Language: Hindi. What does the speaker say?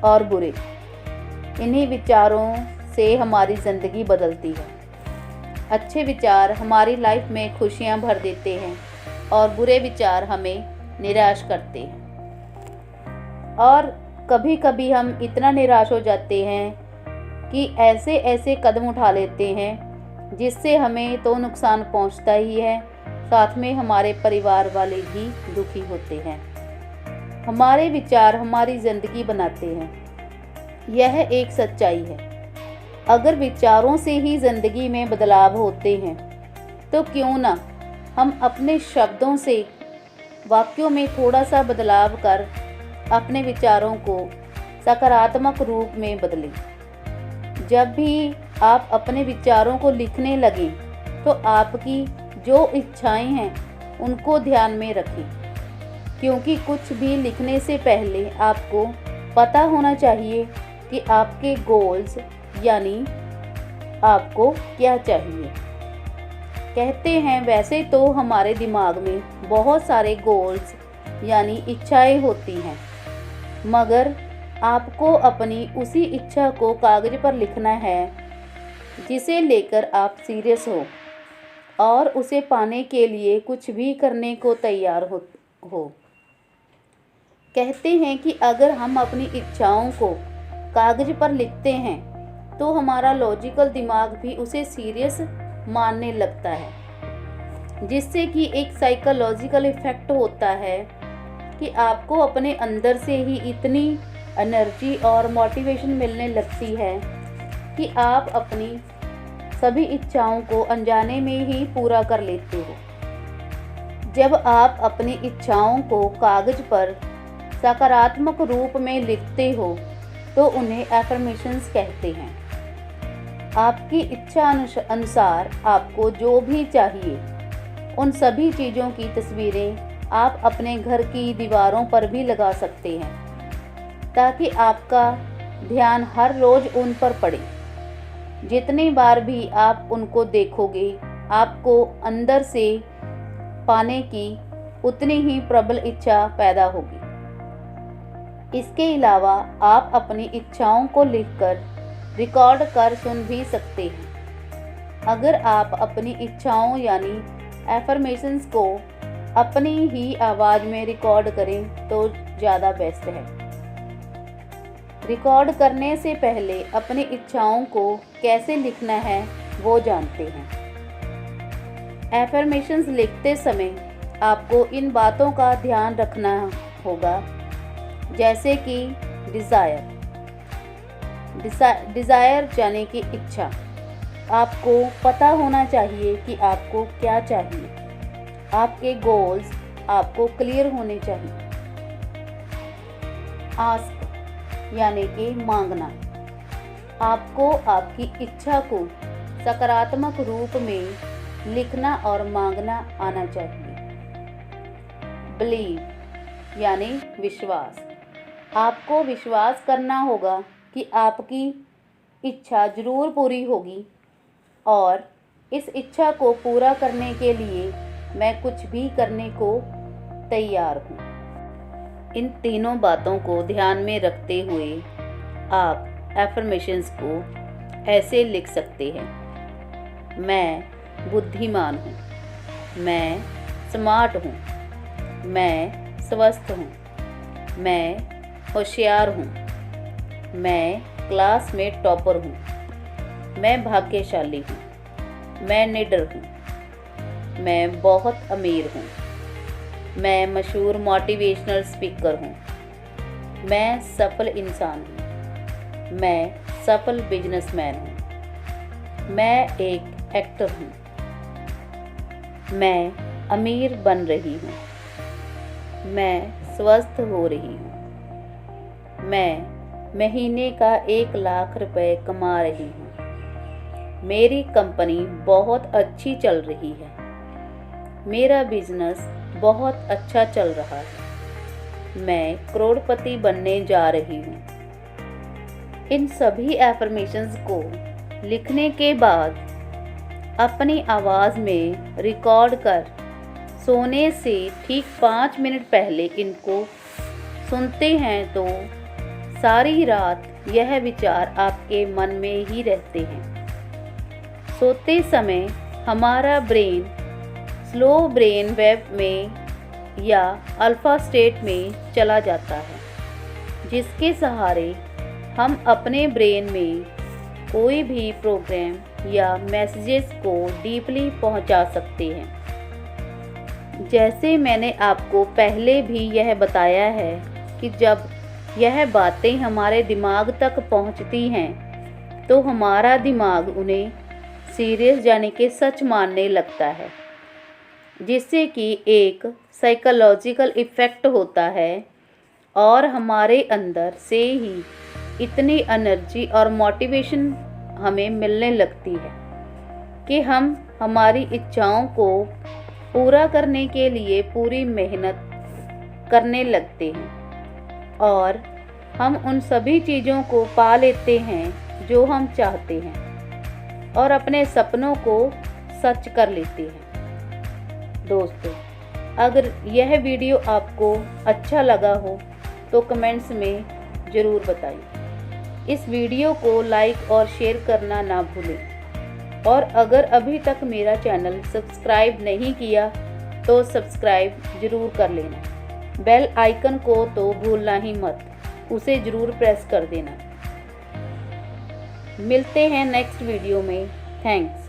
और बुरे। इन्हीं विचारों से हमारी ज़िंदगी बदलती है। अच्छे विचार हमारी लाइफ में खुशियाँ भर देते हैं और बुरे विचार हमें निराश करते हैं। और कभी कभी हम इतना निराश हो जाते हैं कि ऐसे ऐसे कदम उठा लेते हैं जिससे हमें तो नुकसान पहुंचता ही है, साथ में हमारे परिवार वाले भी दुखी होते हैं। हमारे विचार हमारी ज़िंदगी बनाते हैं, यह एक सच्चाई है। अगर विचारों से ही ज़िंदगी में बदलाव होते हैं तो क्यों ना हम अपने शब्दों से वाक्यों में थोड़ा सा बदलाव कर अपने विचारों को सकारात्मक रूप में बदलें। जब भी आप अपने विचारों को लिखने लगें तो आपकी जो इच्छाएं हैं उनको ध्यान में रखें, क्योंकि कुछ भी लिखने से पहले आपको पता होना चाहिए कि आपके गोल्स यानी आपको क्या चाहिए। कहते हैं वैसे तो हमारे दिमाग में बहुत सारे गोल्स यानी इच्छाएं होती हैं, मगर आपको अपनी उसी इच्छा को कागज पर लिखना है जिसे लेकर आप सीरियस हो और उसे पाने के लिए कुछ भी करने को तैयार हो। कहते हैं कि अगर हम अपनी इच्छाओं को कागज पर लिखते हैं तो हमारा लॉजिकल दिमाग भी उसे सीरियस मानने लगता है, जिससे कि एक साइकोलॉजिकल इफेक्ट होता है कि आपको अपने अंदर से ही इतनी एनर्जी और मोटिवेशन मिलने लगती है कि आप अपनी सभी इच्छाओं को अनजाने में ही पूरा कर लेते हो। जब आप अपनी इच्छाओं को कागज पर सकारात्मक रूप में लिखते हो तो उन्हें एफर्मेशंस कहते हैं। आपकी इच्छा अनुसार आपको जो भी चाहिए उन सभी चीज़ों की तस्वीरें आप अपने घर की दीवारों पर भी लगा सकते हैं, ताकि आपका ध्यान हर रोज़ उन पर पड़े। जितनी बार भी आप उनको देखोगे आपको अंदर से पाने की उतनी ही प्रबल इच्छा पैदा होगी। इसके अलावा आप अपनी इच्छाओं को लिखकर रिकॉर्ड कर सुन भी सकते हैं। अगर आप अपनी इच्छाओं यानी एफर्मेशंस को अपनी ही आवाज़ में रिकॉर्ड करें तो ज़्यादा बेस्ट है। रिकॉर्ड करने से पहले अपनी इच्छाओं को कैसे लिखना है वो जानते हैं। एफर्मेशंस लिखते समय आपको इन बातों का ध्यान रखना होगा, जैसे कि डिज़ायर यानी कि इच्छा। आपको पता होना चाहिए कि आपको क्या चाहिए। आपके गोल्स आपको क्लियर होने चाहिए। आस्क यानी कि मांगना। आपको आपकी इच्छा को सकारात्मक रूप में लिखना और मांगना आना चाहिए। बिलीव यानी विश्वास। आपको विश्वास करना होगा कि आपकी इच्छा ज़रूर पूरी होगी और इस इच्छा को पूरा करने के लिए मैं कुछ भी करने को तैयार हूँ। इन तीनों बातों को ध्यान में रखते हुए आप एफर्मेशंस को ऐसे लिख सकते हैं। मैं बुद्धिमान हूँ, मैं स्मार्ट हूँ, मैं स्वस्थ हूँ, मैं होशियार हूँ, मैं क्लास में टॉपर हूँ, मैं भाग्यशाली हूँ, मैं निडर हूँ, मैं बहुत अमीर हूँ, मैं मशहूर मोटिवेशनल स्पीकर हूँ, मैं सफल इंसान हूँ, मैं सफल बिजनेसमैन हूँ, मैं एक एक्टर हूँ, मैं अमीर बन रही हूँ, मैं स्वस्थ हो रही हूँ, मैं महीने का 1 लाख रुपए कमा रही हूँ, मेरी कंपनी बहुत अच्छी चल रही है, मेरा बिजनेस बहुत अच्छा चल रहा है, मैं करोड़पति बनने जा रही हूँ। इन सभी एफर्मेशंस को लिखने के बाद अपनी आवाज़ में रिकॉर्ड कर सोने से ठीक 5 मिनट पहले इनको सुनते हैं तो सारी रात यह विचार आपके मन में ही रहते हैं। सोते समय हमारा ब्रेन स्लो ब्रेन वेव में या अल्फा स्टेट में चला जाता है, जिसके सहारे हम अपने ब्रेन में कोई भी प्रोग्राम या मैसेजेस को डीपली पहुंचा सकते हैं। जैसे मैंने आपको पहले भी यह बताया है कि जब यह बातें हमारे दिमाग तक पहुंचती हैं तो हमारा दिमाग उन्हें सीरियस यानी कि सच मानने लगता है, जिससे कि एक साइकोलॉजिकल इफ़ेक्ट होता है और हमारे अंदर से ही इतनी एनर्जी और मोटिवेशन हमें मिलने लगती है कि हम हमारी इच्छाओं को पूरा करने के लिए पूरी मेहनत करने लगते हैं और हम उन सभी चीज़ों को पा लेते हैं जो हम चाहते हैं और अपने सपनों को सच कर लेते हैं। दोस्तों, अगर यह वीडियो आपको अच्छा लगा हो तो कमेंट्स में ज़रूर बताइए। इस वीडियो को लाइक और शेयर करना ना भूलें और अगर अभी तक मेरा चैनल सब्सक्राइब नहीं किया तो सब्सक्राइब ज़रूर कर लेना। बेल आइकन को तो भूलना ही मत, उसे ज़रूर प्रेस कर देना। मिलते हैं नेक्स्ट वीडियो में। थैंक्स।